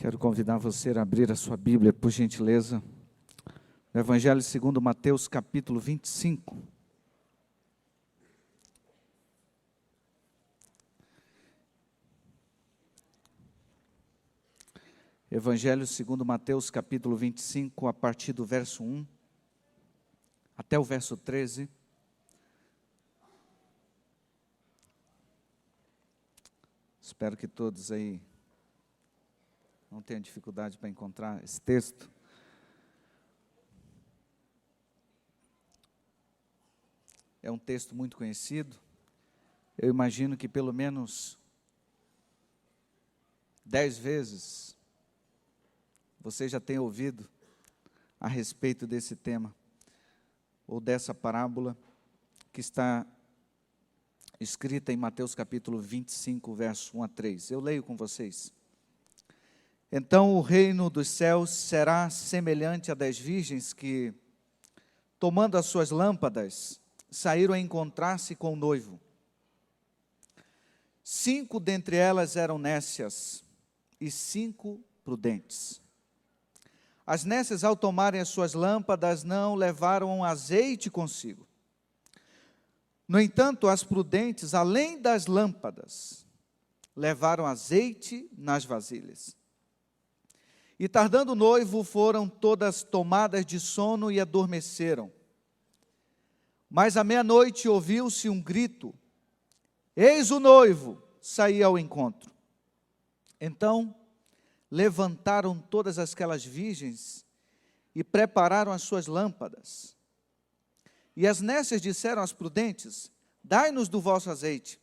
Quero convidar você a abrir a sua Bíblia, por gentileza, no Evangelho segundo Mateus, capítulo 25. Evangelho segundo Mateus, capítulo 25, a partir do verso 1 até o verso 13. Espero que todos aí não tenham dificuldade para encontrar esse texto. É um texto muito conhecido. Eu imagino que pelo menos 10 vezes você já tenha ouvido a respeito desse tema, ou dessa parábola que está escrita em Mateus capítulo 25, verso 1 a 3. Eu leio com vocês. Então o reino dos céus será semelhante a 10 virgens que, tomando as suas lâmpadas, saíram a encontrar-se com o noivo. 5 dentre elas eram nécias e 5 prudentes. As nécias, ao tomarem as suas lâmpadas, não levaram azeite consigo. No entanto, as prudentes, além das lâmpadas, levaram azeite nas vasilhas. E tardando o noivo, foram todas tomadas de sono e adormeceram. Mas à meia-noite ouviu-se um grito: eis o noivo, saía ao encontro. Então levantaram todas aquelas virgens e prepararam as suas lâmpadas. E as nécias disseram às prudentes: dai-nos do vosso azeite,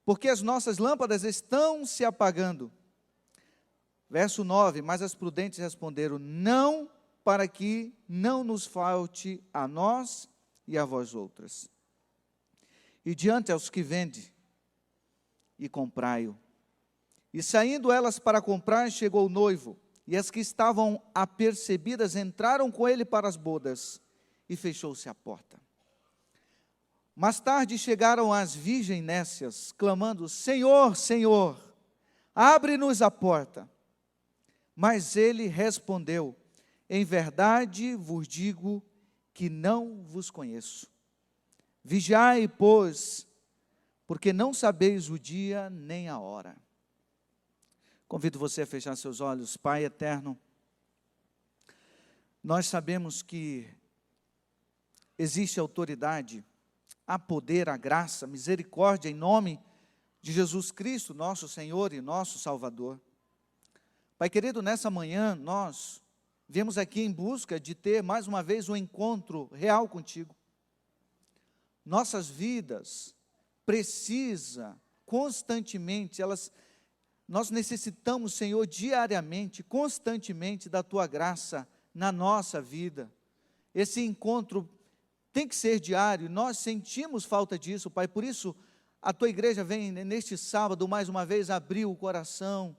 porque as nossas lâmpadas estão se apagando. Verso 9, mas as prudentes responderam: não, para que não nos falte a nós e a vós outras. E diante aos que vende, e comprai-o. E saindo elas para comprar, chegou o noivo, e as que estavam apercebidas entraram com ele para as bodas, e fechou-se a porta. Mais tarde chegaram as virgens nécias, clamando: Senhor, Senhor, abre-nos a porta. Mas ele respondeu: em verdade vos digo que não vos conheço. Vigiai, pois, porque não sabeis o dia nem a hora. Convido você a fechar seus olhos. Pai eterno, nós sabemos que existe autoridade, há poder, há graça, misericórdia em nome de Jesus Cristo, nosso Senhor e nosso Salvador. Pai querido, nessa manhã nós viemos aqui em busca de ter mais uma vez um encontro real contigo. Nossas vidas precisam constantemente, nós necessitamos, Senhor, diariamente, constantemente da Tua graça na nossa vida. Esse encontro tem que ser diário, nós sentimos falta disso, Pai, por isso a Tua igreja vem neste sábado mais uma vez abrir o coração,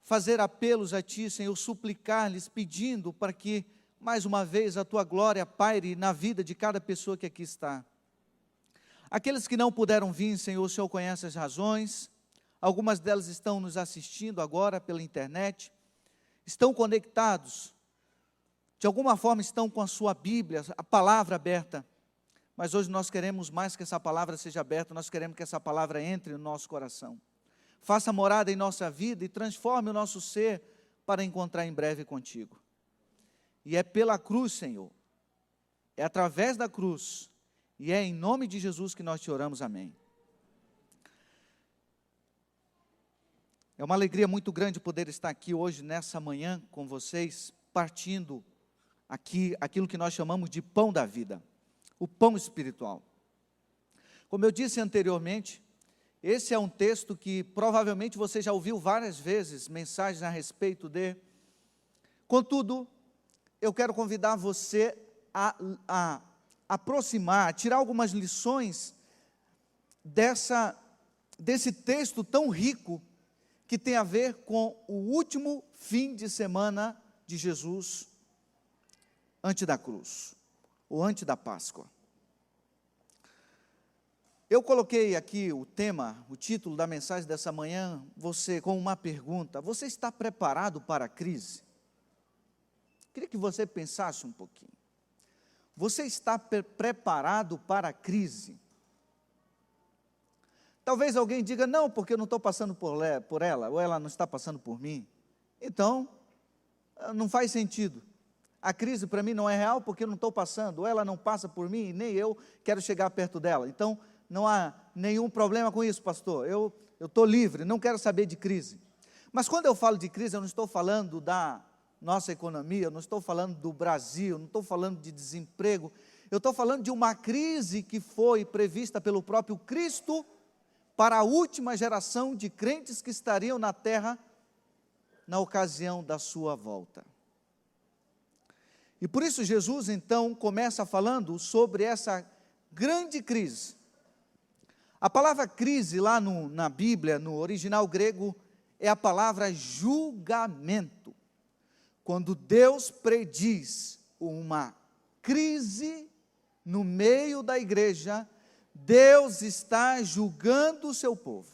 fazer apelos a Ti, Senhor, suplicar-lhes, pedindo para que, mais uma vez, a Tua glória paire na vida de cada pessoa que aqui está. Aqueles que não puderam vir, Senhor, o Senhor conhece as razões, algumas delas estão nos assistindo agora pela internet, estão conectados, de alguma forma estão com a sua Bíblia, a palavra aberta, mas hoje nós queremos mais que essa palavra seja aberta, nós queremos que essa palavra entre no nosso coração. Faça morada em nossa vida e transforme o nosso ser para encontrar em breve contigo. E é pela cruz, Senhor, é através da cruz, e é em nome de Jesus que nós te oramos, amém. É uma alegria muito grande poder estar aqui hoje, nessa manhã, com vocês, partindo aqui aquilo que nós chamamos de pão da vida, o pão espiritual. Como eu disse anteriormente, esse é um texto que provavelmente você já ouviu várias vezes, mensagens a respeito de. Contudo, eu quero convidar você a aproximar, a tirar algumas lições desse texto tão rico, que tem a ver com o último fim de semana de Jesus, antes da cruz, ou antes da Páscoa. Eu coloquei aqui o tema, o título da mensagem dessa manhã, com uma pergunta: você está preparado para a crise? Queria que você pensasse um pouquinho. Você está preparado para a crise? Talvez alguém diga: não, porque eu não estou passando por ela, ou ela não está passando por mim. Então, não faz sentido. A crise para mim não é real porque eu não estou passando, ou ela não passa por mim, nem eu quero chegar perto dela. Então, não há nenhum problema com isso, pastor. Eu estou livre, não quero saber de crise. Mas quando eu falo de crise, eu não estou falando da nossa economia, eu não estou falando do Brasil, não estou falando de desemprego. Eu estou falando de uma crise que foi prevista pelo próprio Cristo para a última geração de crentes que estariam na terra na ocasião da sua volta. E por isso Jesus então começa falando sobre essa grande crise. A palavra crise lá na Bíblia, no original grego, é a palavra julgamento. Quando Deus prediz uma crise no meio da igreja, Deus está julgando o seu povo.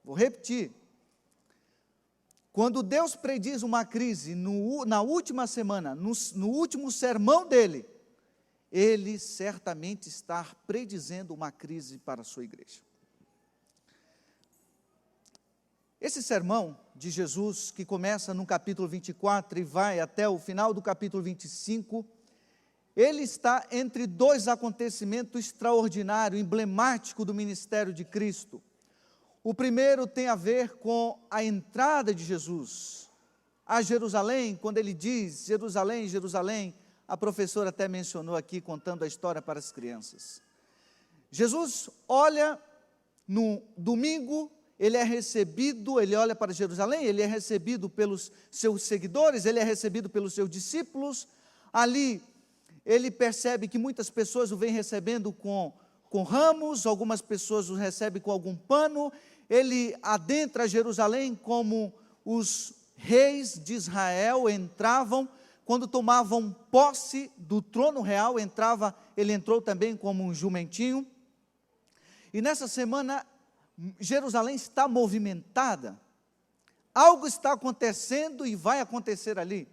Vou repetir. Quando Deus prediz uma crise na última semana, no último sermão dele, Ele certamente está predizendo uma crise para a sua igreja. Esse sermão de Jesus, que começa no capítulo 24 e vai até o final do capítulo 25, ele está entre dois acontecimentos extraordinários, emblemáticos do ministério de Cristo. O primeiro tem a ver com a entrada de Jesus a Jerusalém, quando ele diz: Jerusalém, Jerusalém. A professora até mencionou aqui, contando a história para as crianças. Jesus olha no domingo, ele é recebido, ele olha para Jerusalém, ele é recebido pelos seus seguidores, ele é recebido pelos seus discípulos. Ali, ele percebe que muitas pessoas o vêm recebendo com ramos, algumas pessoas o recebem com algum pano. Ele adentra Jerusalém como os reis de Israel entravam. Quando tomavam posse do trono real, ele entrou também como um jumentinho. E nessa semana, Jerusalém está movimentada. Algo está acontecendo e vai acontecer ali.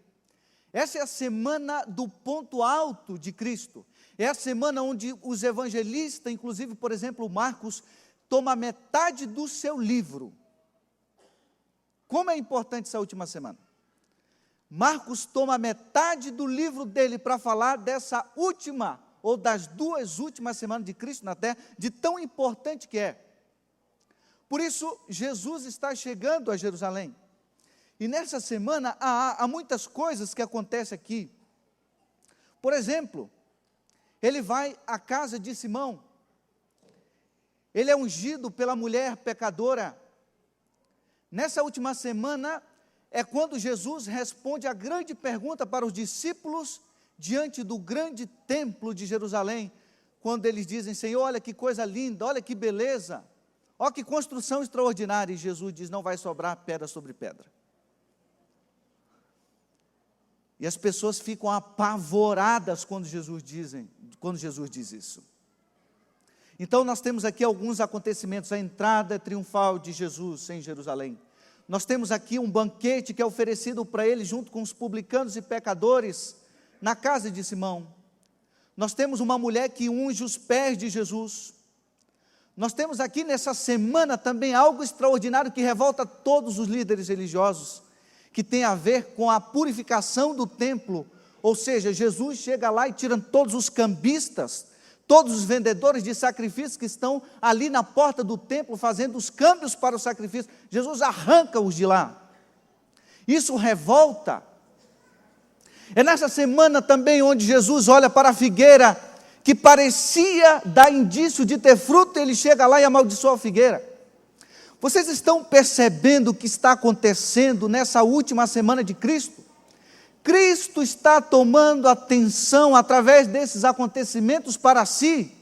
Essa é a semana do ponto alto de Cristo. É a semana onde os evangelistas, inclusive, por exemplo, Marcos, toma metade do seu livro. Como é importante essa última semana? Marcos toma metade do livro dele para falar dessa última, ou das duas últimas semanas de Cristo na terra, de tão importante que é. Por isso, Jesus está chegando a Jerusalém. E nessa semana, há muitas coisas que acontecem aqui. Por exemplo, ele vai à casa de Simão. Ele é ungido pela mulher pecadora. Nessa última semana, é quando Jesus responde a grande pergunta para os discípulos diante do grande templo de Jerusalém, quando eles dizem: Senhor, olha que coisa linda, olha que beleza, olha que construção extraordinária. E Jesus diz: não vai sobrar pedra sobre pedra. E as pessoas ficam apavoradas quando Jesus diz isso. Então nós temos aqui alguns acontecimentos: a entrada triunfal de Jesus em Jerusalém. Nós temos aqui um banquete que é oferecido para ele junto com os publicanos e pecadores na casa de Simão. Nós temos uma mulher que unge os pés de Jesus. Nós temos aqui nessa semana também algo extraordinário que revolta todos os líderes religiosos, que tem a ver com a purificação do templo. Ou seja, Jesus chega lá e tira todos os cambistas, todos os vendedores de sacrifícios que estão ali na porta do templo fazendo os câmbios para o sacrifício. Jesus arranca-os de lá. Isso revolta. É nessa semana também onde Jesus olha para a figueira que parecia dar indício de ter fruto, ele chega lá e amaldiçoa a figueira. Vocês estão percebendo o que está acontecendo nessa última semana de Cristo? Cristo está tomando atenção através desses acontecimentos para si.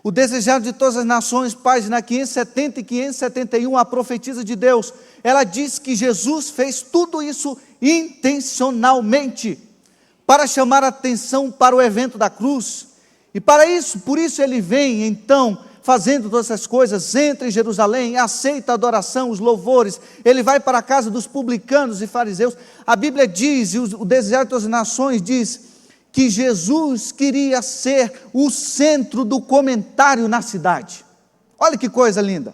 O desejado de todas as nações, página 570 e 571, a profetisa de Deus, ela diz que Jesus fez tudo isso intencionalmente, para chamar a atenção para o evento da cruz. E por isso ele vem então fazendo todas essas coisas, entra em Jerusalém, aceita a adoração, os louvores, ele vai para a casa dos publicanos e fariseus. A Bíblia diz, e o Deserto das Nações diz, que Jesus queria ser o centro do comentário na cidade. Olha que coisa linda.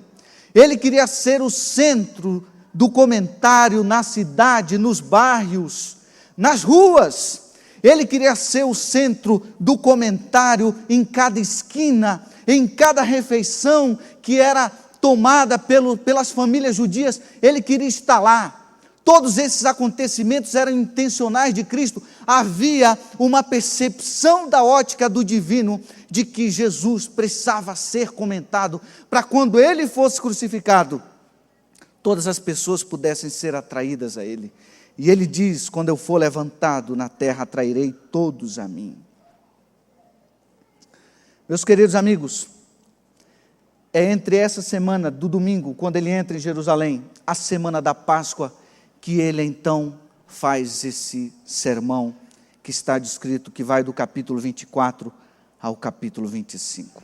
Ele queria ser o centro do comentário na cidade, nos bairros, nas ruas. Ele queria ser o centro do comentário em cada esquina, em cada refeição que era tomada pelas famílias judias. Ele queria estar lá. Todos esses acontecimentos eram intencionais de Cristo. Havia uma percepção da ótica do divino de que Jesus precisava ser comentado para quando ele fosse crucificado, todas as pessoas pudessem ser atraídas a ele. E ele diz: quando eu for levantado na terra, atrairei todos a mim. Meus queridos amigos, é entre essa semana do domingo, quando ele entra em Jerusalém, a semana da Páscoa, que ele então faz esse sermão que está descrito, que vai do capítulo 24 ao capítulo 25.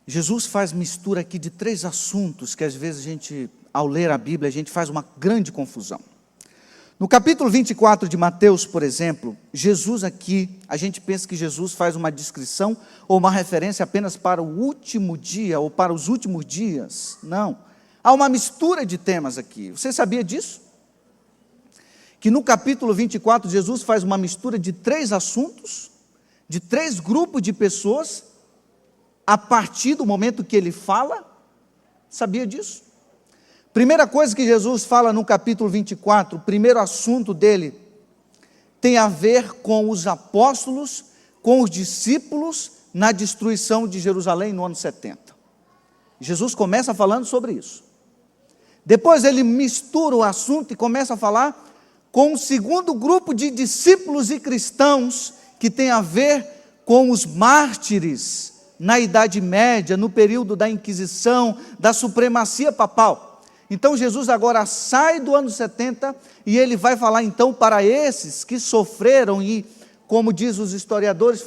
Jesus faz mistura aqui de 3 assuntos que às vezes a gente, ao ler a Bíblia, a gente faz uma grande confusão. No capítulo 24 de Mateus, por exemplo, Jesus aqui, a gente pensa que Jesus faz uma descrição ou uma referência apenas para o último dia ou para os últimos dias. Não. Há uma mistura de temas aqui. Você sabia disso? Que no capítulo 24, Jesus faz uma mistura de 3 assuntos, de 3 grupos de pessoas, a partir do momento que ele fala. Sabia disso? Primeira coisa que Jesus fala no capítulo 24, o primeiro assunto dele, tem a ver com os apóstolos, com os discípulos, na destruição de Jerusalém no ano 70. Jesus começa falando sobre isso. Depois ele mistura o assunto e começa a falar com o segundo grupo de discípulos e cristãos, que tem a ver com os mártires na Idade Média, no período da Inquisição, da supremacia papal. Então Jesus agora sai do ano 70 e ele vai falar então para esses que sofreram e, como diz os historiadores,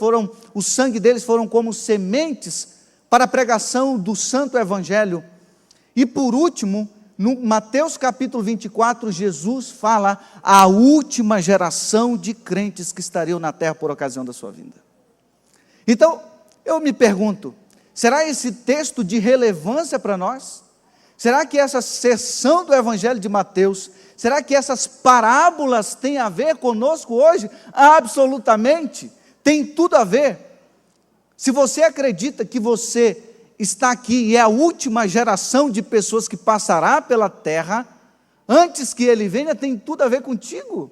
o sangue deles foram como sementes para a pregação do Santo Evangelho. E por último, no Mateus capítulo 24, Jesus fala a última geração de crentes que estariam na terra por ocasião da sua vinda. Então, eu me pergunto, será esse texto de relevância para nós? Será que essa seção do Evangelho de Mateus, será que essas parábolas têm a ver conosco hoje? Absolutamente, tem tudo a ver. Se você acredita que você está aqui e é a última geração de pessoas que passará pela terra, antes que ele venha, tem tudo a ver contigo,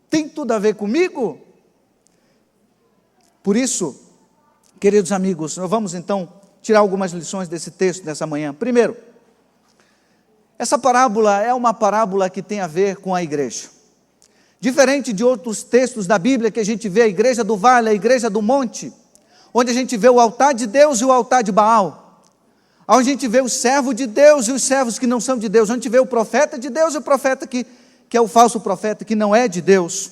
tem tudo a ver comigo. Por isso, queridos amigos, nós vamos então tirar algumas lições desse texto nessa manhã. Primeiro, essa parábola é uma parábola que tem a ver com a igreja. Diferente de outros textos da Bíblia que a gente vê a igreja do vale, a igreja do monte, onde a gente vê o altar de Deus e o altar de Baal, onde a gente vê o servo de Deus e os servos que não são de Deus, onde a gente vê o profeta de Deus e o profeta que é o falso profeta, que não é de Deus.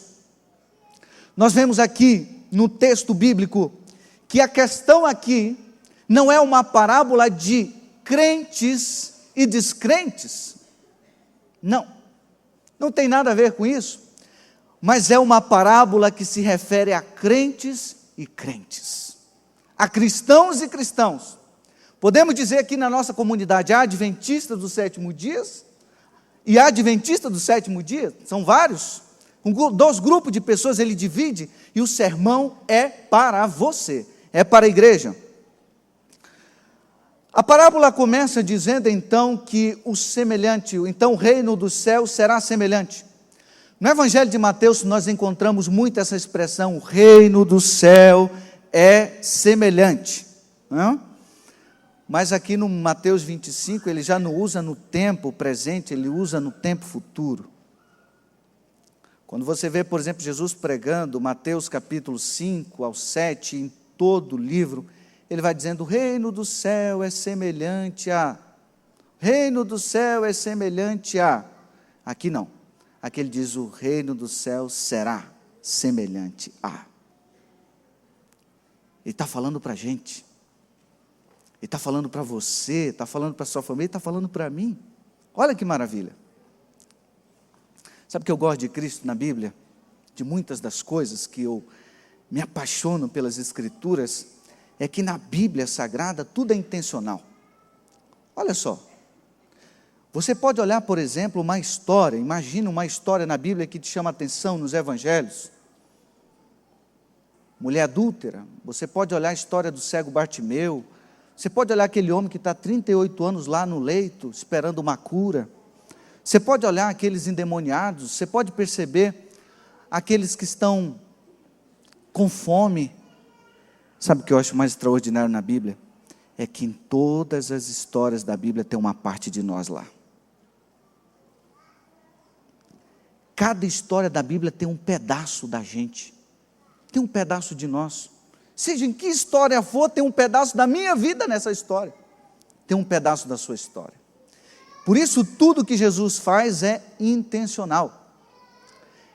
Nós vemos aqui no texto bíblico que a questão aqui não é uma parábola de crentes e descrentes, não tem nada a ver com isso, mas é uma parábola que se refere a crentes e crentes, a cristãos e cristãos. Podemos dizer que na nossa comunidade há adventistas do sétimo dia e há adventistas do sétimo dia, são vários, 2 grupos de pessoas ele divide, e o sermão é para você, é para a igreja. A parábola começa dizendo então que o reino dos céus será semelhante. No Evangelho de Mateus nós encontramos muito essa expressão, o reino do céu é semelhante, não? Mas aqui no Mateus 25, ele já não usa no tempo presente, ele usa no tempo futuro. Quando você vê, por exemplo, Jesus pregando, Mateus capítulo 5 ao 7, em todo o livro, ele vai dizendo, o reino do céu é semelhante a, reino do céu é semelhante a, aqui não, aqui ele diz, o reino do céu será semelhante a. Ele está falando para a gente. Ele está falando para você, está falando para a sua família, está falando para mim. Olha que maravilha. Sabe o que eu gosto de Cristo na Bíblia? De muitas das coisas que eu me apaixono pelas Escrituras, é que na Bíblia Sagrada tudo é intencional. Olha só. Você pode olhar, por exemplo, uma história, imagina uma história na Bíblia que te chama a atenção nos Evangelhos. Mulher adúltera, você pode olhar a história do cego Bartimeu, você pode olhar aquele homem que está 38 anos lá no leito, esperando uma cura. Você pode olhar aqueles endemoniados, você pode perceber aqueles que estão com fome. Sabe o que eu acho mais extraordinário na Bíblia? É que em todas as histórias da Bíblia tem uma parte de nós lá. Cada história da Bíblia tem um pedaço da gente, tem um pedaço de nós. Seja em que história for, tem um pedaço da minha vida nessa história, tem um pedaço da sua história. Por isso tudo que Jesus faz é intencional.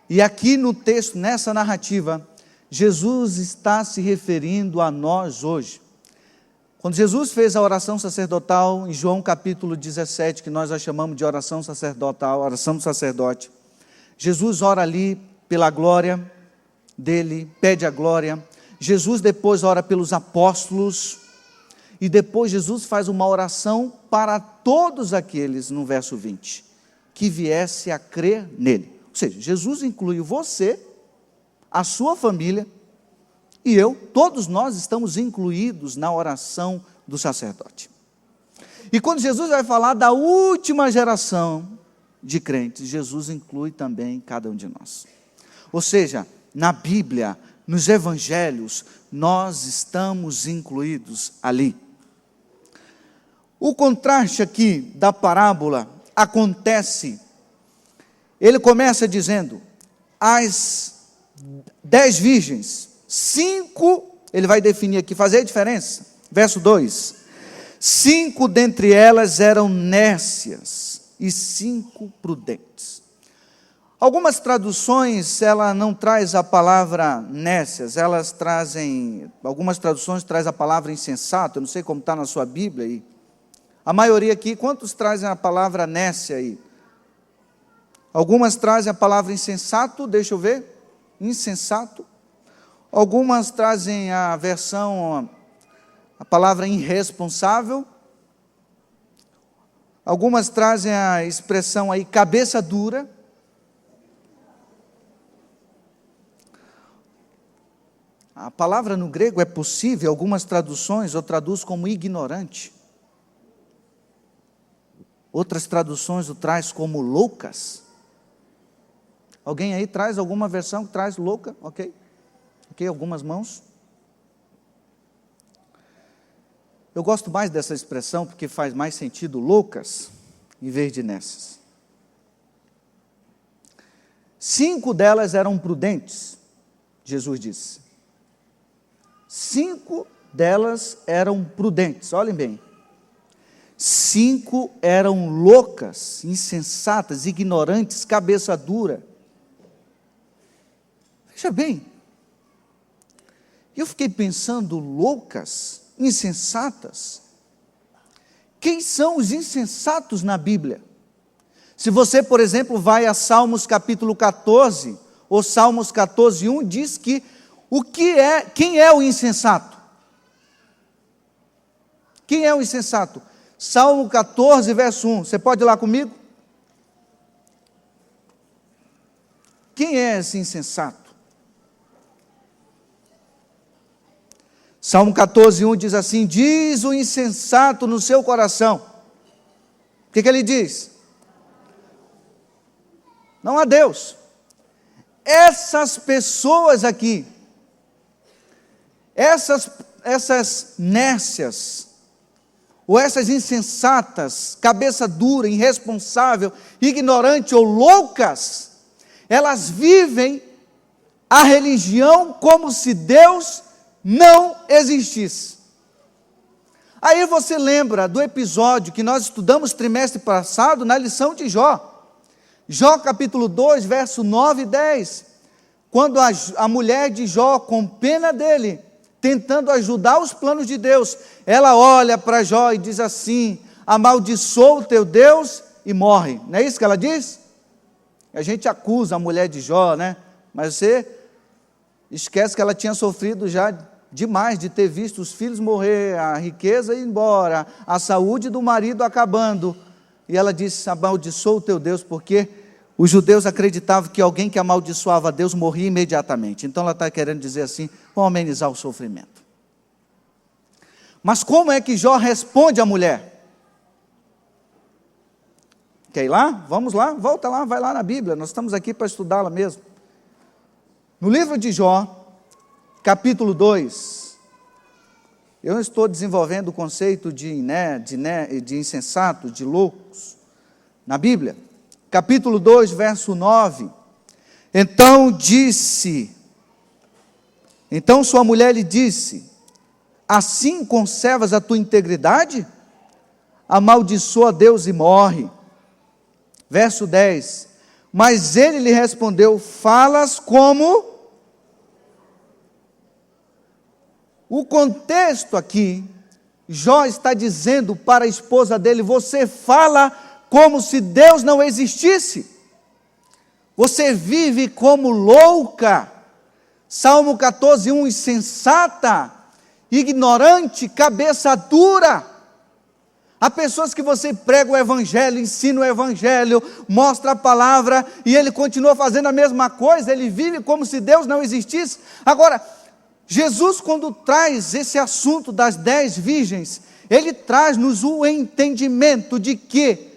E aqui no texto, nessa narrativa, Jesus está se referindo a nós hoje. Quando Jesus fez a oração sacerdotal, em João capítulo 17, que nós a chamamos de oração sacerdotal, oração do sacerdote, Jesus ora ali pela glória dele, pede a glória. Jesus depois ora pelos apóstolos, e depois Jesus faz uma oração para todos aqueles, no verso 20, que viesse a crer nele. Ou seja, Jesus inclui você, a sua família, e eu, todos nós estamos incluídos na oração do sacerdote. E quando Jesus vai falar da última geração de crentes, Jesus inclui também cada um de nós. Ou seja, na Bíblia, nos Evangelhos, nós estamos incluídos ali. O contraste aqui da parábola acontece, ele começa dizendo, as 10 virgens, 5, ele vai definir aqui, fazer a diferença, verso 2, 5 dentre elas eram nécias, e 5 prudentes. Algumas traduções, ela não traz a palavra nécias, elas trazem, algumas traduções trazem a palavra insensato, eu não sei como está na sua Bíblia aí. A maioria aqui, quantos trazem a palavra nécia aí? Algumas trazem a palavra insensato, deixa eu ver, insensato. Algumas trazem a versão, a palavra irresponsável. Algumas trazem a expressão aí, cabeça dura. A palavra no grego é possível, algumas traduções, ou traduz como ignorante. Outras traduções o traz como loucas. Alguém aí traz alguma versão que traz louca? Ok? Ok, algumas mãos. Eu gosto mais dessa expressão porque faz mais sentido loucas em vez de nessas. 5 delas eram prudentes, Jesus disse. 5 delas eram prudentes, olhem bem. 5 eram loucas, insensatas, ignorantes, cabeça dura. Veja bem, eu fiquei pensando, loucas, insensatas. Quem são os insensatos na Bíblia? Se você, por exemplo, vai a Salmos capítulo 14, ou Salmos 14, 1, diz que quem é o insensato? Quem é o insensato? Salmo 14, verso 1, você pode ir lá comigo? Quem é esse insensato? Salmo 14, 1 diz assim, diz o insensato no seu coração. O que ele diz? Não há Deus. Essas pessoas aqui, essas nécias, ou essas insensatas, cabeça dura, irresponsável, ignorante ou loucas, elas vivem a religião como se Deus não existisse. Aí você lembra do episódio que nós estudamos trimestre passado na lição de Jó. Jó capítulo 2, verso 9 e 10. Quando a mulher de Jó, com pena dele, tentando ajudar os planos de Deus. Ela olha para Jó e diz assim: amaldiçoa o teu Deus e morre. Não é isso que ela diz? A gente acusa a mulher de Jó, né? Mas você esquece que ela tinha sofrido já demais de ter visto os filhos morrer, a riqueza ir embora, a saúde do marido acabando. E ela disse: amaldiçoa o teu Deus, porque os judeus acreditavam que alguém que amaldiçoava Deus morria imediatamente. Então ela está querendo dizer assim: vamos amenizar o sofrimento. Mas como é que Jó responde à mulher? Quer ir lá? Vamos lá, volta lá, vai lá na Bíblia, nós estamos aqui para estudá-la mesmo. No livro de Jó, capítulo 2, eu estou desenvolvendo o conceito de insensatos, de loucos, na Bíblia. Capítulo 2, verso 9. Então sua mulher lhe disse: assim conservas a tua integridade? Amaldiçoa Deus e morre. Verso 10, mas ele lhe respondeu: falas como... O contexto aqui, Jó está dizendo para a esposa dele: você fala como se Deus não existisse, você vive como louca. Salmo 14, 1, insensata, ignorante, cabeça dura. Há pessoas que você prega o evangelho, ensina o evangelho, mostra a palavra, e ele continua fazendo a mesma coisa, ele vive como se Deus não existisse. Agora, Jesus, quando traz esse assunto das 10 virgens, ele traz-nos o entendimento de que,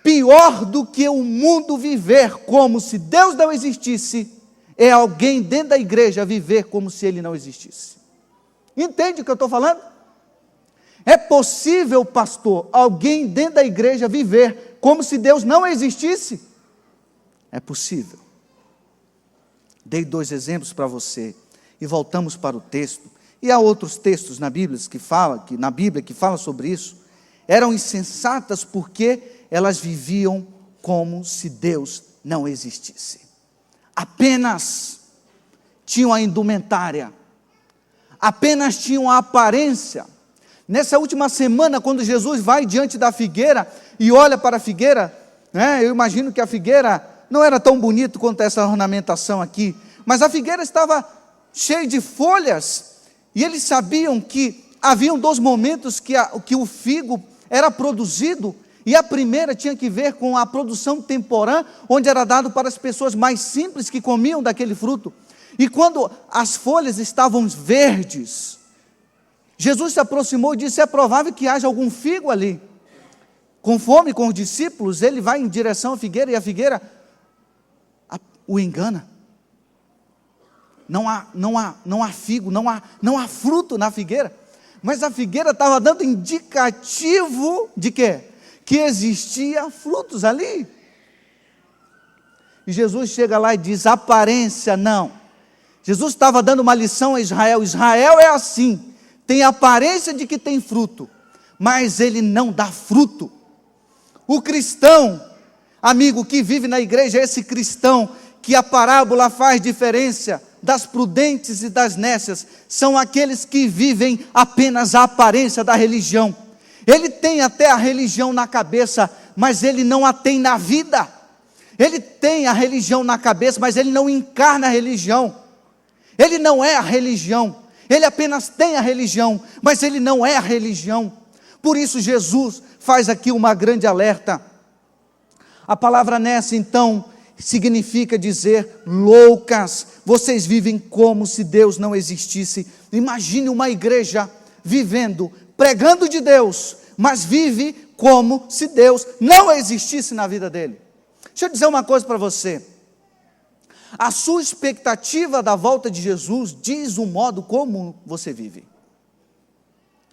pior do que o mundo viver como se Deus não existisse, é alguém dentro da igreja viver como se ele não existisse. Entende o que eu estou falando? É possível, pastor, alguém dentro da igreja viver como se Deus não existisse? É possível. Dei 2 exemplos para você, e voltamos para o texto. E há outros textos na Bíblia que falam sobre isso. Eram insensatas porque elas viviam como se Deus não existisse. Apenas tinham a indumentária, apenas tinham a aparência. Nessa última semana, quando Jesus vai diante da figueira e olha para a figueira, eu imagino que a figueira não era tão bonita quanto essa ornamentação aqui, mas a figueira estava cheia de folhas, e eles sabiam que haviam 2 momentos que o figo era produzido, e a primeira tinha que ver com a produção temporã, onde era dado para as pessoas mais simples que comiam daquele fruto. E quando as folhas estavam verdes, Jesus se aproximou e disse: é provável que haja algum figo ali. Com fome, com os discípulos, ele vai em direção à figueira, e a figueira o engana. Não há figo, não há fruto na figueira. Mas a figueira estava dando indicativo de quê? Que existia frutos ali. E Jesus chega lá e diz: aparência não. Jesus estava dando uma lição a Israel. Israel é assim, tem aparência de que tem fruto, mas ele não dá fruto. O cristão, amigo, que vive na igreja, é esse cristão que a parábola faz diferença das prudentes e das nécias, são aqueles que vivem apenas a aparência da religião. Ele tem até a religião na cabeça, mas ele não a tem na vida. Ele tem a religião na cabeça, mas ele não encarna a religião. Ele não é a religião, ele apenas tem a religião, mas ele não é a religião. Por isso Jesus faz aqui uma grande alerta. A palavra nécia, então, significa dizer loucas. Vocês vivem como se Deus não existisse. Imagine uma igreja vivendo, pregando de Deus, mas vive como se Deus não existisse na vida dele. Deixa eu dizer uma coisa para você. A sua expectativa da volta de Jesus diz o modo como você vive.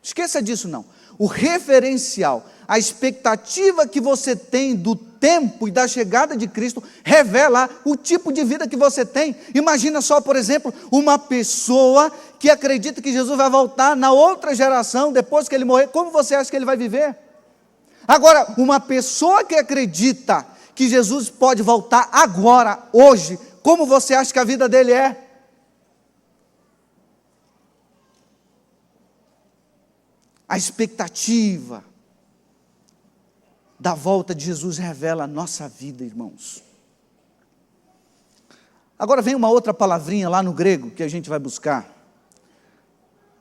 Esqueça disso não. O referencial, a expectativa que você tem do tempo e da chegada de Cristo, revela o tipo de vida que você tem. Imagina só, por exemplo, uma pessoa que acredita que Jesus vai voltar na outra geração, depois que ele morrer. Como você acha que ele vai viver? Agora, uma pessoa que acredita que Jesus pode voltar agora, hoje, como você acha que a vida dele é? a expectativa da volta de Jesus revela a nossa vida, irmãos. Agora vem uma outra palavrinha lá no grego que a gente vai buscar.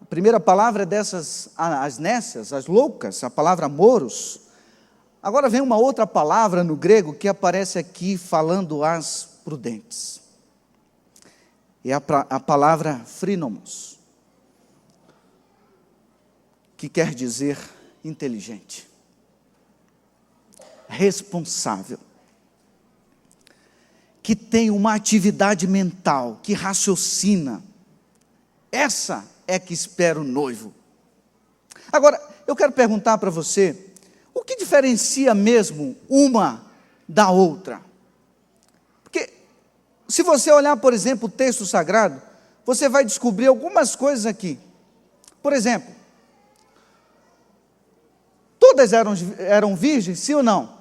A primeira palavra é dessas, as nécias, as loucas, a palavra moros. Agora vem uma outra palavra no grego que aparece aqui falando as prudentes. É a palavra phrinomos, que quer dizer inteligente, responsável, que tem uma atividade mental, que raciocina. Essa é que espera o noivo. Agora, eu quero perguntar para você, o que diferencia mesmo uma da outra? Porque, se você olhar, por exemplo, o texto sagrado, você vai descobrir algumas coisas aqui. Por exemplo, todas eram virgens, sim ou não?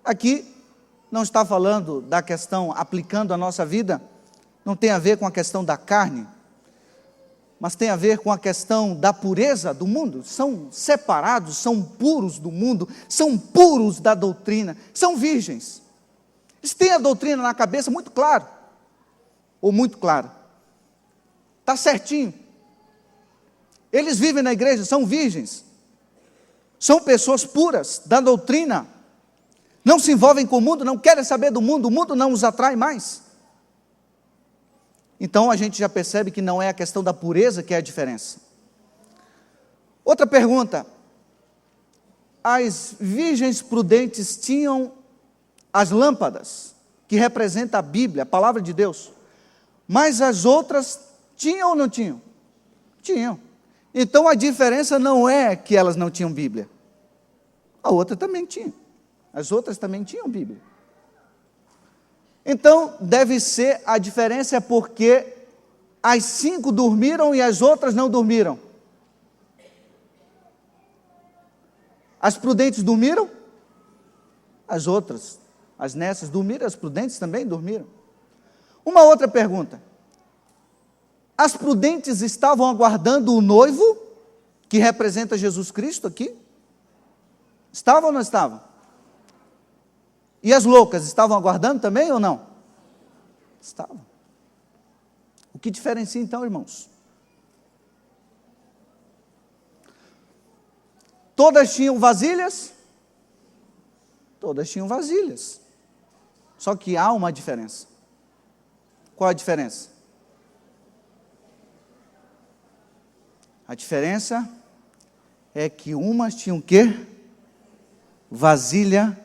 Aqui não está falando da questão aplicando a nossa vida, não tem a ver com a questão da carne, mas tem a ver com a questão da pureza do mundo. São separados, são puros do mundo, são puros da doutrina, são virgens. Eles têm a doutrina na cabeça muito claro, ou muito clara, está certinho. Eles vivem na igreja, são virgens, são pessoas puras da doutrina, não se envolvem com o mundo, não querem saber do mundo, o mundo não os atrai mais. Então a gente já percebe que não é a questão da pureza que é a diferença. Outra pergunta: as virgens prudentes tinham as lâmpadas, que representa a Bíblia, a palavra de Deus, mas as outras tinham ou não tinham? Tinham. Então a diferença não é que elas não tinham Bíblia, a outra também tinha. As outras também tinham Bíblia. Então, deve ser, a diferença é porque as 5 dormiram e as outras não dormiram. As prudentes dormiram? As outras, as nécias dormiram, as prudentes também dormiram. Uma outra pergunta: as prudentes estavam aguardando o noivo, que representa Jesus Cristo aqui? Estavam ou não estavam? E as loucas estavam aguardando também ou não? Estavam. O que diferencia então, irmãos? Todas tinham vasilhas? Todas tinham vasilhas. Só que há uma diferença. Qual a diferença? A diferença é que umas tinham o quê? Vasilha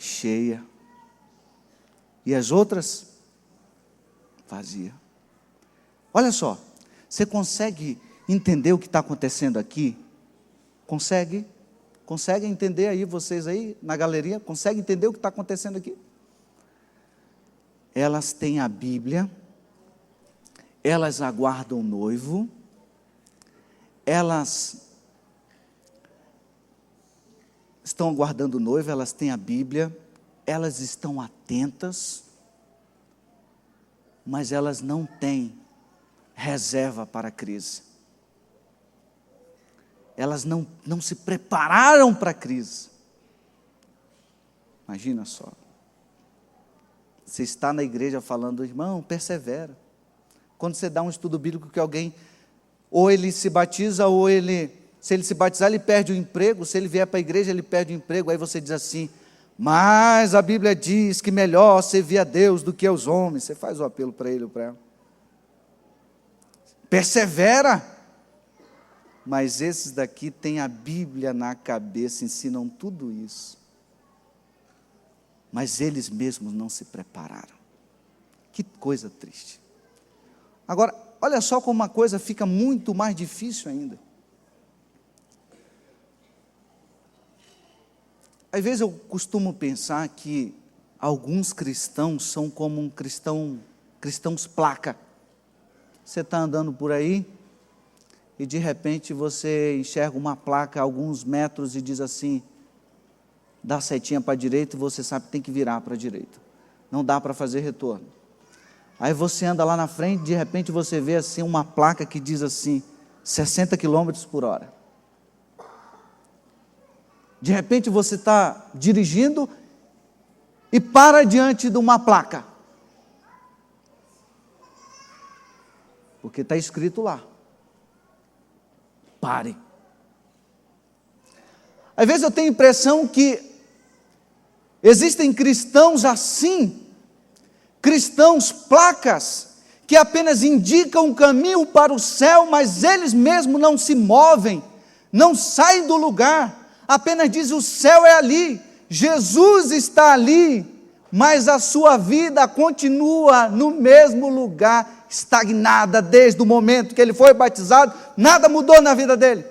cheia. E as outras, vazia. Olha só, você consegue entender o que está acontecendo aqui? Consegue? Conseguem entender aí, vocês aí na galeria? Conseguem entender o que está acontecendo aqui? Elas têm a Bíblia, elas aguardam o noivo, elas estão aguardando o noivo, elas têm a Bíblia, elas estão atentas, mas elas não têm reserva para a crise. Elas não se prepararam para a crise. Imagina só. Você está na igreja falando, irmão, persevera. Quando você dá um estudo bíblico que alguém, ou ele se batiza, ou se ele se batizar, ele perde o emprego, se ele vier para a igreja, ele perde o emprego, aí você diz assim, mas a Bíblia diz que melhor servir a Deus do que aos homens. Você faz o apelo para ele ou para ela. Persevera. Mas esses daqui têm a Bíblia na cabeça, ensinam tudo isso. Mas eles mesmos não se prepararam. Que coisa triste. Agora, olha só como uma coisa fica muito mais difícil ainda. Às vezes eu costumo pensar que alguns cristãos são como cristãos placa. Você está andando por aí e de repente você enxerga uma placa a alguns metros e diz assim, dá a setinha para a direita e você sabe que tem que virar para a direita. Não dá para fazer retorno. Aí você anda lá na frente, de repente você vê assim uma placa que diz assim, 60 quilômetros por hora. De repente você está dirigindo e para diante de uma placa. Porque está escrito lá. Pare. Às vezes eu tenho a impressão que existem cristãos assim, cristãos placas, que apenas indicam um caminho para o céu, mas eles mesmos não se movem, não saem do lugar, apenas dizem: o céu é ali, Jesus está ali, mas a sua vida continua no mesmo lugar, estagnada desde o momento que ele foi batizado, nada mudou na vida dele.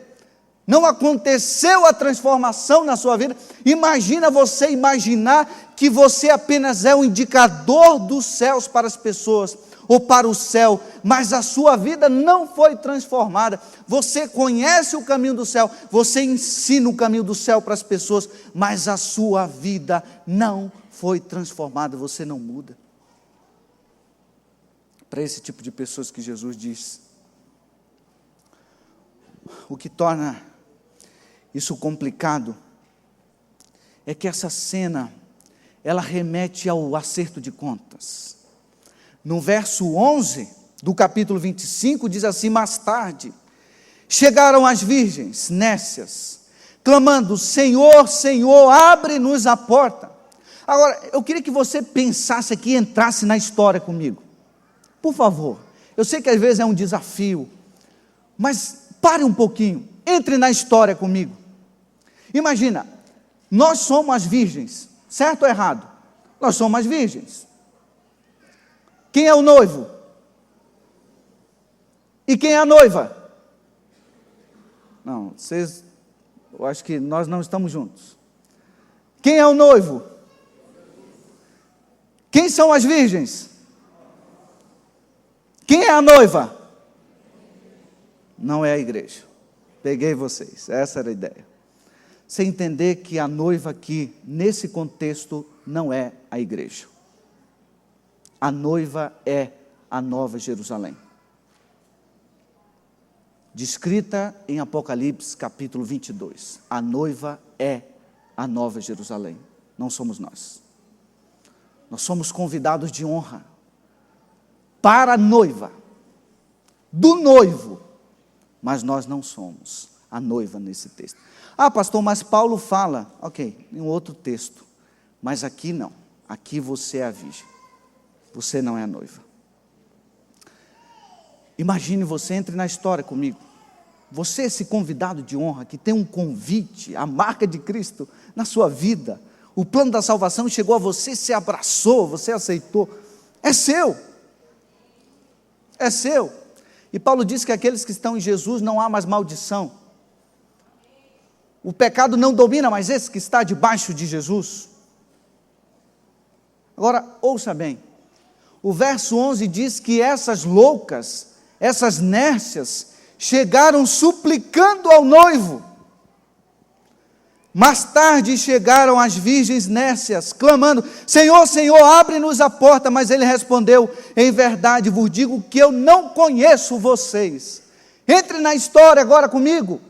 Não aconteceu a transformação na sua vida. Imagina você imaginar que você apenas é um indicador dos céus para as pessoas, ou para o céu, mas a sua vida não foi transformada. Você conhece o caminho do céu, você ensina o caminho do céu para as pessoas, mas a sua vida não foi transformada, você não muda. Para esse tipo de pessoas que Jesus diz. O que torna isso complicado é que essa cena, ela remete ao acerto de contas. No verso 11 do capítulo 25 diz assim: mais tarde chegaram as virgens nécias, clamando: Senhor, Senhor, abre-nos a porta. Agora, eu queria que você pensasse aqui e entrasse na história comigo, por favor. Eu sei que às vezes é um desafio, mas pare um pouquinho, entre na história comigo. Imagina, nós somos as virgens, certo ou errado? Nós somos as virgens. Quem é o noivo? E quem é a noiva? Não, vocês, eu acho que nós não estamos juntos. Quem é o noivo? Quem são as virgens? Quem é a noiva? Não é a igreja. Peguei vocês, essa era a ideia. Você entender que a noiva aqui, nesse contexto, não é a igreja. A noiva é a Nova Jerusalém. Descrita em Apocalipse capítulo 22. A noiva é a Nova Jerusalém. Não somos nós. Nós somos convidados de honra para a noiva, do noivo, mas nós não somos a noiva nesse texto. Ah, pastor, mas Paulo fala, ok, em um outro texto, mas aqui não, aqui você é a virgem, você não é a noiva. Imagine você, entre na história comigo, você esse convidado de honra, que tem um convite, a marca de Cristo na sua vida, o plano da salvação chegou a você, se abraçou, você aceitou, é seu, é seu. E Paulo diz que aqueles que estão em Jesus não há mais maldição. O pecado não domina mais esse que está debaixo de Jesus. Agora, ouça bem. O verso 11 diz que essas loucas, essas nércias, chegaram suplicando ao noivo. Mais tarde chegaram as virgens nércias, clamando: Senhor, Senhor, abre-nos a porta. Mas ele respondeu: em verdade vos digo que eu não conheço vocês. Entre na história agora comigo.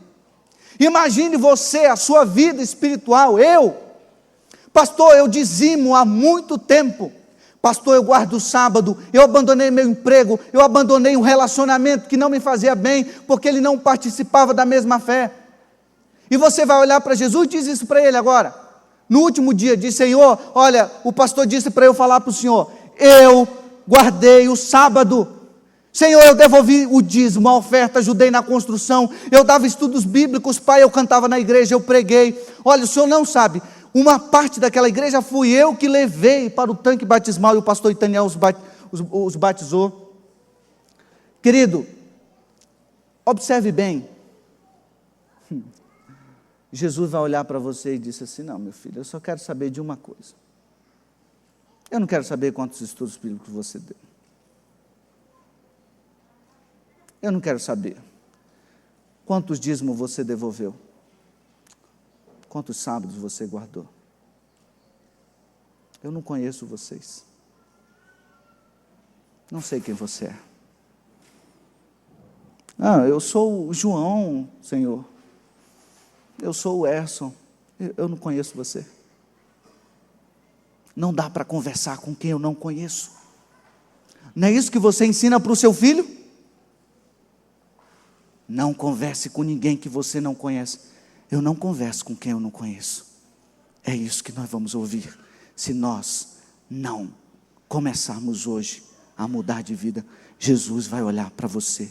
Imagine você, a sua vida espiritual. Pastor, eu dizimo há muito tempo. Pastor, eu guardo o sábado, eu abandonei meu emprego, eu abandonei um relacionamento que não me fazia bem, porque ele não participava da mesma fé. E você vai olhar para Jesus e diz isso para ele agora. No último dia, diz: Senhor, olha, o pastor disse para eu falar para o Senhor, eu guardei o sábado. Senhor, eu devolvi o dízimo, a oferta, ajudei na construção, eu dava estudos bíblicos, pai, eu cantava na igreja, eu preguei. Olha, o senhor não sabe, uma parte daquela igreja fui eu que levei para o tanque batismal, e o pastor Itaniel os batizou. Querido, observe bem. Jesus vai olhar para você e disse assim: não, meu filho, eu só quero saber de uma coisa. Eu não quero saber quantos estudos bíblicos você deu. Eu não quero saber quantos dízimos você devolveu, quantos sábados você guardou. Eu não conheço vocês, não sei quem você é. Ah, eu sou o João, Senhor. Eu sou o Erson. Eu não conheço você. Não dá para conversar com quem eu não conheço. Não é isso que você ensina para o seu filho? Não converse com ninguém que você não conhece. Eu não converso com quem eu não conheço. É isso que nós vamos ouvir. Se nós não começarmos hoje a mudar de vida, Jesus vai olhar para você.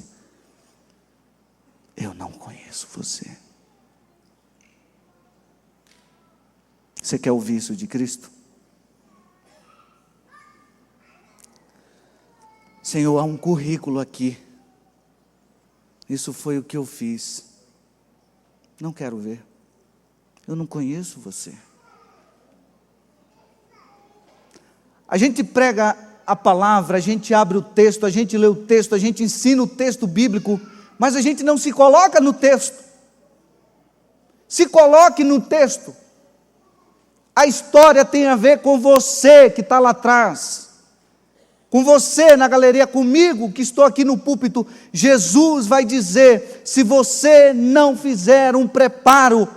Eu não conheço você. Você quer ouvir isso de Cristo? Senhor, há um currículo aqui. Isso foi o que eu fiz. Não quero ver. Eu não conheço você. A gente prega a palavra, a gente abre o texto, a gente lê o texto, a gente ensina o texto bíblico, mas a gente não se coloca no texto. Se coloque no texto. A história tem a ver com você que está lá atrás, com você na galeria, comigo que estou aqui no púlpito. Jesus vai dizer, se você não fizer um preparo,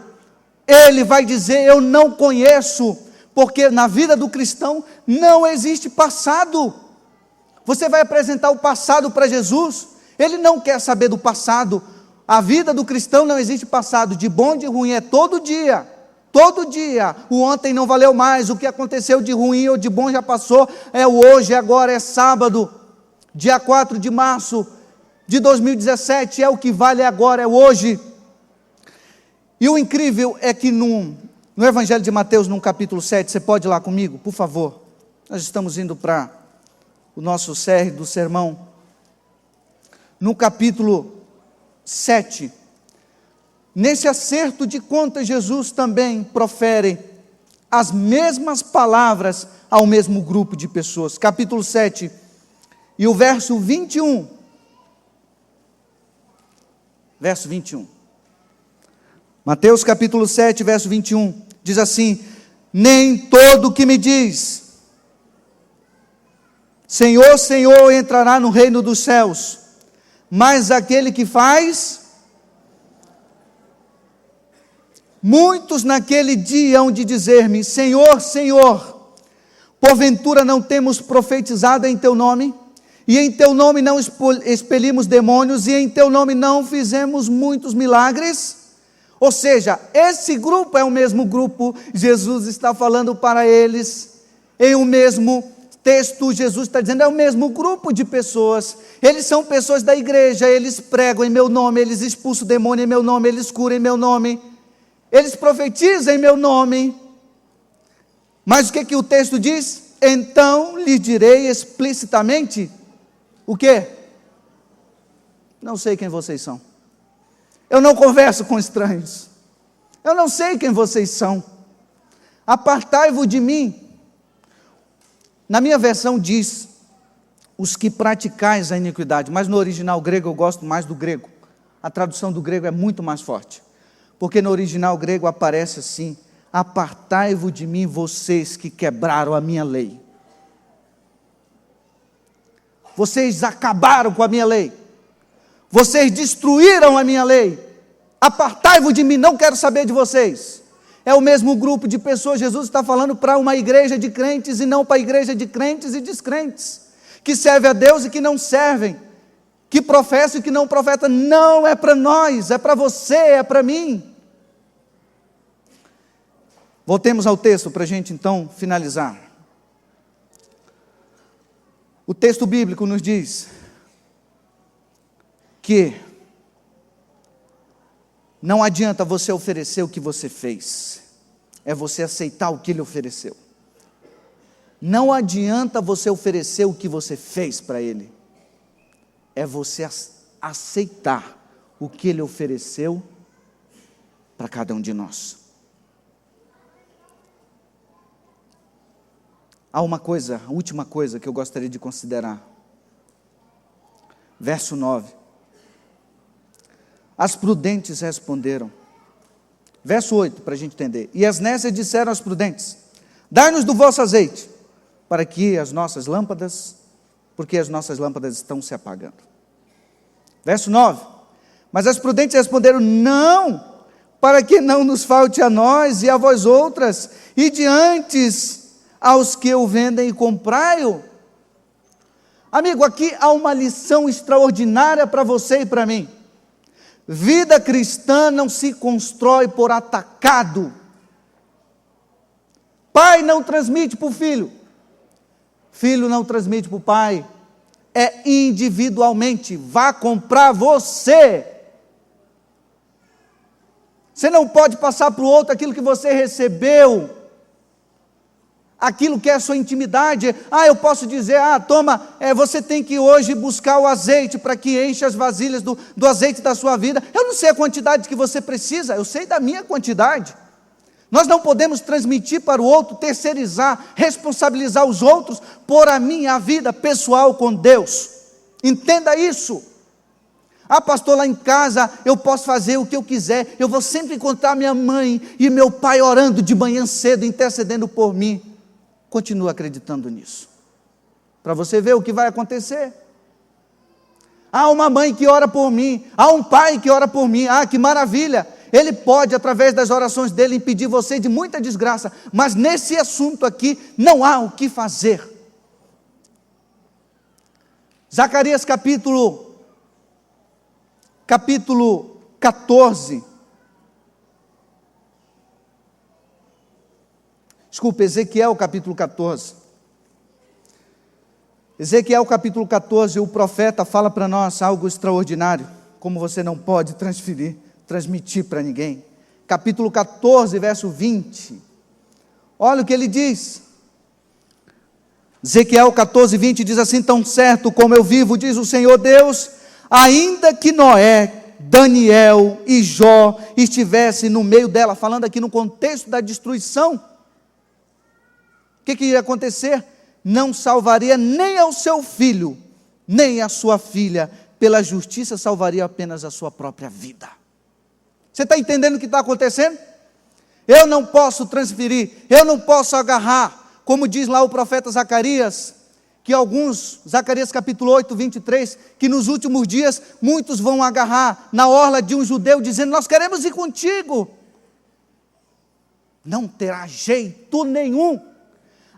Ele vai dizer, eu não conheço, porque na vida do cristão não existe passado. Você vai apresentar o passado para Jesus, Ele não quer saber do passado. A vida do cristão não existe passado, de bom, de ruim, é todo dia. Todo dia, o ontem não valeu mais, o que aconteceu de ruim ou de bom já passou, é o hoje, agora é sábado, dia 4 de março de 2017, é o que vale agora, é o hoje. E o incrível é que no Evangelho de Mateus, no capítulo 7, você pode ir lá comigo, por favor, nós estamos indo para o nosso cerne do sermão, no capítulo 7, nesse acerto de contas, Jesus também profere as mesmas palavras ao mesmo grupo de pessoas. Capítulo 7, e o verso 21. Verso 21. Mateus capítulo 7, verso 21. Diz assim: nem todo que me diz, Senhor, Senhor, entrará no reino dos céus, mas aquele que faz. Muitos naquele dia hão de dizer-me, Senhor, Senhor, porventura não temos profetizado em Teu nome, e em Teu nome não expelimos demônios, e em Teu nome não fizemos muitos milagres? Ou seja, esse grupo é o mesmo grupo, Jesus está falando para eles, em um mesmo texto, Jesus está dizendo, é o mesmo grupo de pessoas, eles são pessoas da igreja, eles pregam em meu nome, eles expulsam o demônio em meu nome, eles curam em meu nome, eles profetizam em meu nome, mas o que o texto diz? Então lhe direi explicitamente, o quê? Não sei quem vocês são, eu não converso com estranhos, eu não sei quem vocês são, apartai-vos de mim. Na minha versão diz, os que praticais a iniquidade, mas no original grego eu gosto mais do grego, a tradução do grego é muito mais forte, porque no original grego aparece assim, apartai-vos de mim vocês que quebraram a minha lei. Vocês acabaram com a minha lei. Vocês destruíram a minha lei. Apartai-vos de mim, não quero saber de vocês. É o mesmo grupo de pessoas, Jesus está falando para uma igreja de crentes e não para a igreja de crentes e descrentes, que serve a Deus e que não servem, que professam e que não profetam. Não é para nós, é para você, é para mim. Voltemos ao texto para a gente então finalizar. O texto bíblico nos diz que não adianta você oferecer o que você fez, é você aceitar o que Ele ofereceu. Não adianta você oferecer o que você fez para Ele, é você aceitar o que Ele ofereceu para cada um de nós. Há uma coisa, a última coisa que eu gostaria de considerar. Verso 9. As prudentes responderam. Verso 8, para a gente entender. E as nécias disseram aos prudentes, dai-nos do vosso azeite, para que as nossas lâmpadas, porque as nossas lâmpadas estão se apagando. Verso 9. Mas as prudentes responderam: não, para que não nos falte a nós e a vós outras, e diante aos que o vendem e comprai-o. Amigo, aqui há uma lição extraordinária para você e para mim. Vida cristã não se constrói por atacado. Pai não transmite para o filho, filho não transmite para o pai, é individualmente. Vá comprar você. Você não pode passar para o outro aquilo que você recebeu, aquilo que é a sua intimidade. Eu posso dizer: toma, você tem que hoje buscar o azeite para que encha as vasilhas do azeite da sua vida. Eu não sei a quantidade que você precisa, eu sei da minha quantidade. Nós não podemos transmitir para o outro, terceirizar, responsabilizar os outros por a minha vida pessoal com Deus. Entenda isso. Pastor, lá em casa eu posso fazer o que eu quiser, eu vou sempre encontrar minha mãe e meu pai orando de manhã cedo, intercedendo por mim. Continua acreditando nisso, para você ver o que vai acontecer. Há uma mãe que ora por mim, há um pai que ora por mim, que maravilha. Ele pode, através das orações dele, impedir você de muita desgraça, mas nesse assunto aqui não há o que fazer. Zacarias capítulo 14. Desculpe, Ezequiel capítulo 14. Ezequiel capítulo 14, o profeta fala para nós algo extraordinário, como você não pode transmitir para ninguém. Capítulo 14, verso 20. Olha o que ele diz. Ezequiel 14, 20 diz assim: tão certo como eu vivo, diz o Senhor Deus, ainda que Noé, Daniel e Jó estivessem no meio dela, falando aqui no contexto da destruição, o que iria acontecer? Não salvaria nem ao seu filho, nem a sua filha, pela justiça salvaria apenas a sua própria vida. Você está entendendo o que está acontecendo? Eu não posso transferir, eu não posso agarrar, como diz lá o profeta Zacarias, Zacarias capítulo 8, 23, que nos últimos dias muitos vão agarrar na orla de um judeu, dizendo: nós queremos ir contigo. Não terá jeito nenhum.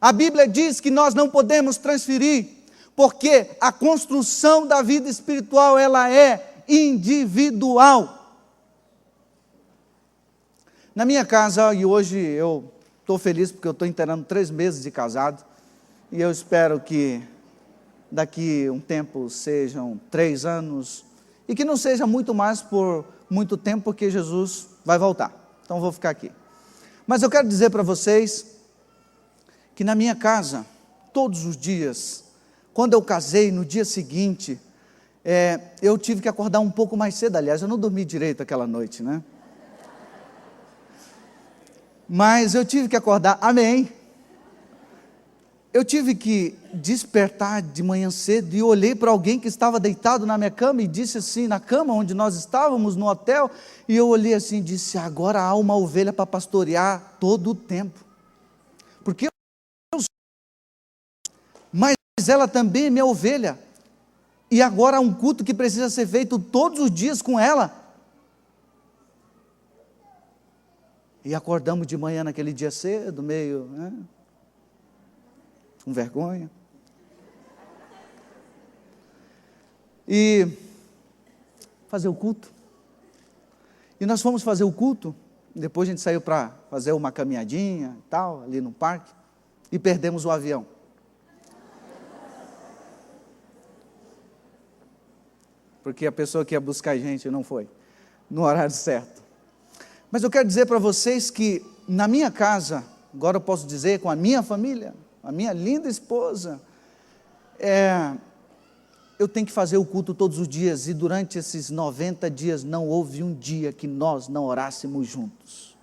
A Bíblia diz que nós não podemos transferir, porque a construção da vida espiritual, ela é individual. Na minha casa, e hoje eu estou feliz porque eu estou inteirando 3 meses de casado, e eu espero que daqui um tempo sejam 3 anos, e que não seja muito mais por muito tempo, porque Jesus vai voltar, então vou ficar aqui. Mas eu quero dizer para vocês, que na minha casa, todos os dias, quando eu casei, no dia seguinte, eu tive que acordar um pouco mais cedo. Aliás, eu não dormi direito aquela noite, né? Mas eu tive que acordar, amém. Eu tive que despertar de manhã cedo, e olhei para alguém que estava deitado na minha cama, e disse assim, na cama onde nós estávamos, no hotel, e eu olhei assim e disse: agora há uma ovelha para pastorear todo o tempo, porque mas ela também é minha ovelha, e agora há um culto que precisa ser feito todos os dias com ela. E acordamos de manhã naquele dia cedo, meio, com vergonha. E fazer o culto. E nós fomos fazer o culto, depois a gente saiu para fazer uma caminhadinha e tal, ali no parque, e perdemos o avião. Porque a pessoa que ia buscar a gente não foi no horário certo. Mas eu quero dizer para vocês que na minha casa, agora eu posso dizer com a minha família, a minha linda esposa, eu tenho que fazer o culto todos os dias, e durante esses 90 dias não houve um dia que nós não orássemos juntos.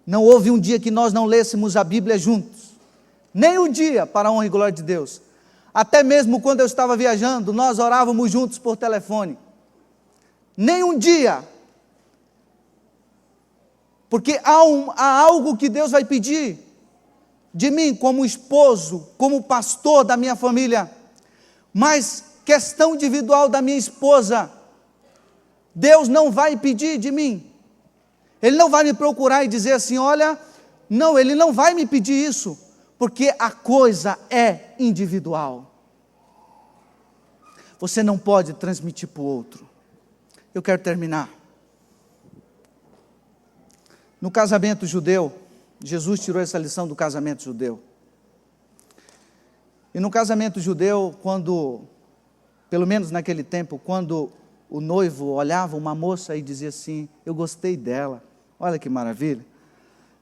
Não houve um dia que nós não lêssemos a Bíblia juntos. Nem um dia, para a honra e glória de Deus. Até mesmo quando eu estava viajando, nós orávamos juntos por telefone. Nem um dia. Porque há algo que Deus vai pedir de mim como esposo, como pastor da minha família. Mas questão individual da minha esposa, Deus não vai pedir de mim. Ele não vai me procurar e dizer assim, olha, não, Ele não vai me pedir isso, porque a coisa é individual. Você não pode transmitir para o outro. Eu quero terminar. No casamento judeu, Jesus tirou essa lição do casamento judeu. E no casamento judeu, quando, pelo menos naquele tempo, quando o noivo olhava uma moça e dizia assim, eu gostei dela, olha que maravilha,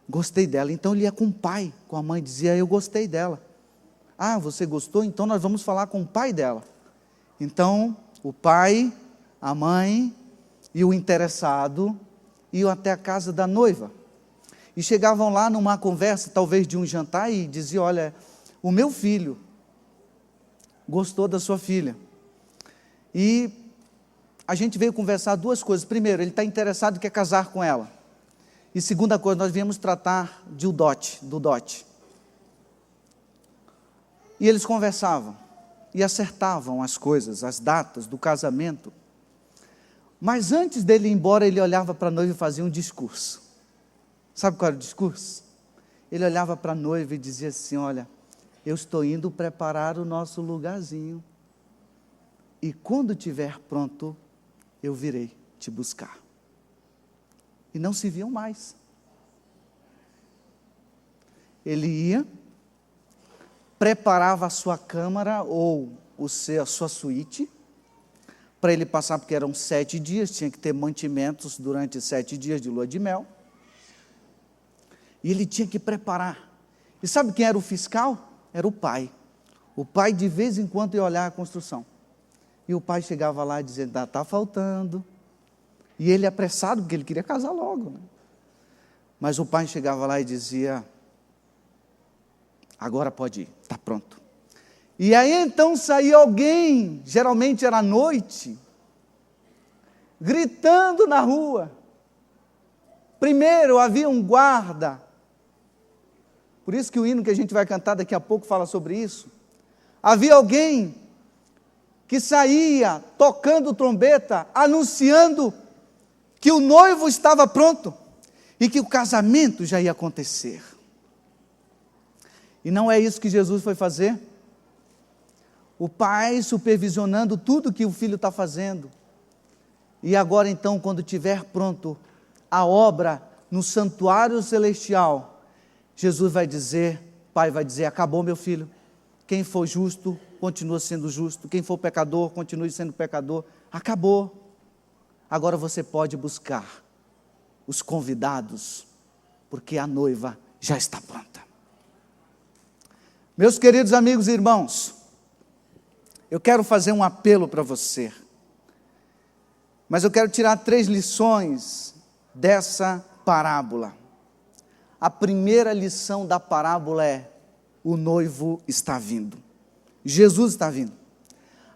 gostei dela. Então ele ia com o pai, com a mãe, dizia, eu gostei dela. Ah, você gostou? Então nós vamos falar com o pai dela. Então o pai, a mãe e o interessado iam até a casa da noiva. E chegavam lá numa conversa, talvez de um jantar, e diziam, olha, o meu filho gostou da sua filha. E a gente veio conversar duas coisas. Primeiro, ele está interessado e quer casar com ela. E segunda coisa, nós viemos tratar do dote. E eles conversavam e acertavam as coisas, as datas do casamento. Mas antes dele ir embora, ele olhava para a noiva e fazia um discurso. Sabe qual era o discurso? Ele olhava para a noiva e dizia assim, olha, eu estou indo preparar o nosso lugarzinho. E quando estiver pronto, eu virei te buscar. E não se viam mais. Ele ia, preparava a sua câmara ou a sua suíte, para ele passar, porque eram 7 dias, tinha que ter mantimentos durante 7 dias de lua de mel. E ele tinha que preparar. E sabe quem era o fiscal? Era o pai. O pai de vez em quando ia olhar a construção. E o pai chegava lá dizendo, está faltando. E ele apressado, porque ele queria casar logo. Né? Mas o pai chegava lá e dizia, agora pode ir, está pronto. E aí então saía alguém, geralmente era à noite, gritando na rua. Primeiro havia um guarda. Por isso que o hino que a gente vai cantar daqui a pouco fala sobre isso. Havia alguém que saía tocando trombeta, anunciando que o noivo estava pronto e que o casamento já ia acontecer. E não é isso que Jesus foi fazer? O pai supervisionando tudo que o filho está fazendo. E agora então, quando estiver pronto a obra no santuário celestial, Jesus vai dizer, pai vai dizer, acabou meu filho, quem for justo, continua sendo justo, quem for pecador, continue sendo pecador, acabou, agora você pode buscar os convidados, porque a noiva já está pronta. Meus queridos amigos e irmãos, eu quero fazer um apelo para você, mas eu quero tirar 3 lições dessa parábola. A primeira lição da parábola é, o noivo está vindo. Jesus está vindo.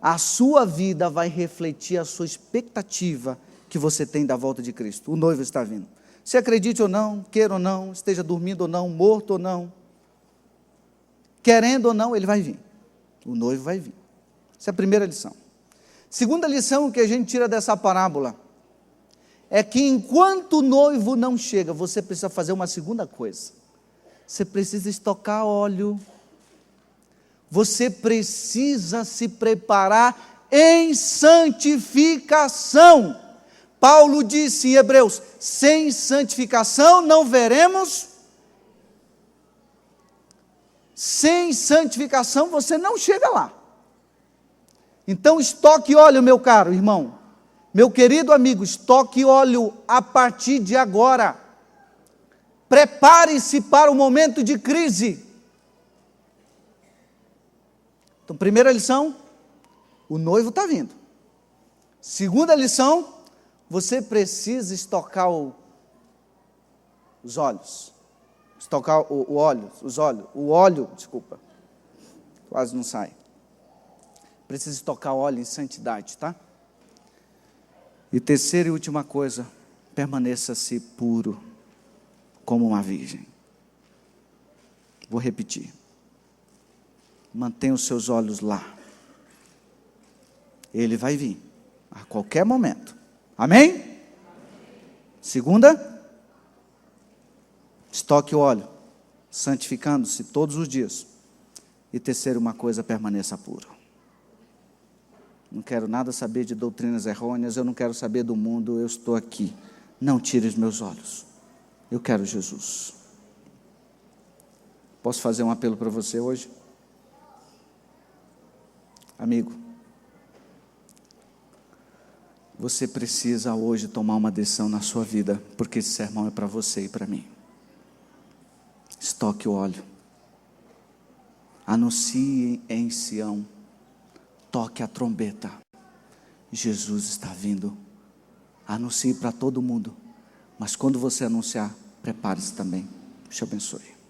A sua vida vai refletir a sua expectativa que você tem da volta de Cristo. O noivo está vindo. Se acredite ou não, queira ou não, esteja dormindo ou não, morto ou não, querendo ou não, ele vai vir. O noivo vai vir. Essa é a primeira lição. Segunda lição que a gente tira dessa parábola é que enquanto o noivo não chega, você precisa fazer uma segunda coisa. Você precisa estocar óleo. Você precisa se preparar em santificação. Paulo disse em Hebreus, sem santificação não veremos. Sem santificação você não chega lá. Então estoque óleo, meu caro irmão. Meu querido amigo, estoque óleo a partir de agora. Prepare-se para o momento de crise. Então, primeira lição, o noivo está vindo. Segunda lição, você precisa estocar os óleos. Estocar o óleo, desculpa. Quase não sai. Precisa estocar óleo em santidade, tá? E terceira e última coisa, permaneça-se puro como uma virgem. Vou repetir. Mantenha os seus olhos lá. Ele vai vir a qualquer momento. Amém? Segunda, estoque o óleo, santificando-se todos os dias. E terceiro, uma coisa, permaneça puro. Não quero nada saber de doutrinas errôneas, eu não quero saber do mundo, eu estou aqui. Não tire os meus olhos. Eu quero Jesus. Posso fazer um apelo para você hoje? Amigo, você precisa hoje tomar uma decisão na sua vida, porque esse sermão é para você e para mim. Estoque o óleo. Anuncie em Sião. Toque a trombeta. Jesus está vindo. Anuncie para todo mundo. Mas quando você anunciar, prepare-se também. Deus te abençoe.